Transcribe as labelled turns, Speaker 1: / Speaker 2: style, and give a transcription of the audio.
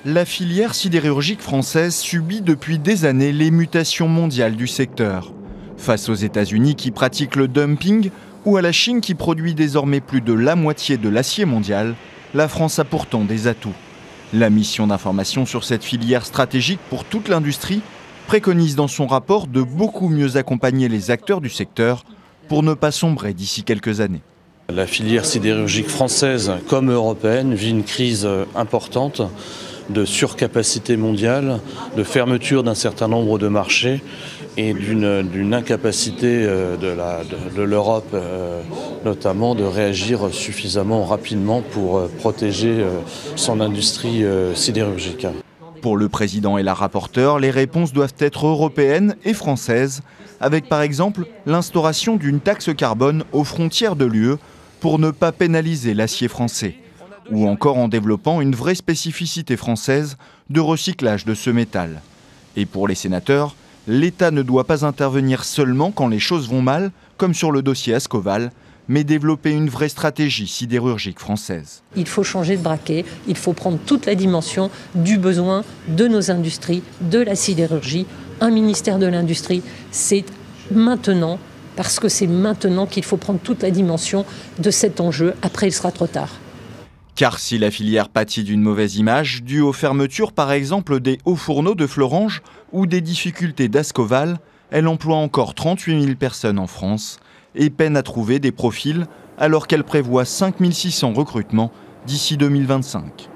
Speaker 1: La filière sidérurgique française subit depuis des années les mutations mondiales du secteur. Face aux États-Unis qui pratiquent le dumping ou à la Chine qui produit désormais plus de la moitié de l'acier mondial, la France a pourtant des atouts. La mission d'information sur cette filière stratégique pour toute l'industrie préconise dans son rapport de beaucoup mieux accompagner les acteurs du secteur pour ne pas sombrer d'ici quelques années.
Speaker 2: La filière sidérurgique française comme européenne vit une crise importante de surcapacité mondiale, de fermeture d'un certain nombre de marchés et d'une incapacité de l'Europe notamment de réagir suffisamment rapidement pour protéger son industrie sidérurgique.
Speaker 1: Pour le président et la rapporteure, les réponses doivent être européennes et françaises, avec par exemple l'instauration d'une taxe carbone aux frontières de l'UE pour ne pas pénaliser l'acier français, ou encore en développant une vraie spécificité française de recyclage de ce métal. Et pour les sénateurs, l'État ne doit pas intervenir seulement quand les choses vont mal, comme sur le dossier Ascoval, mais développer une vraie stratégie sidérurgique française.
Speaker 3: Il faut changer de braquet, il faut prendre toute la dimension du besoin de nos industries, de la sidérurgie. Un ministère de l'Industrie, c'est maintenant, parce que c'est maintenant qu'il faut prendre toute la dimension de cet enjeu. Après, il sera trop tard.
Speaker 1: Car si la filière pâtit d'une mauvaise image, due aux fermetures par exemple des hauts fourneaux de Florange ou des difficultés d'Ascoval, elle emploie encore 38 000 personnes en France et peine à trouver des profils alors qu'elle prévoit 5 600 recrutements d'ici 2025.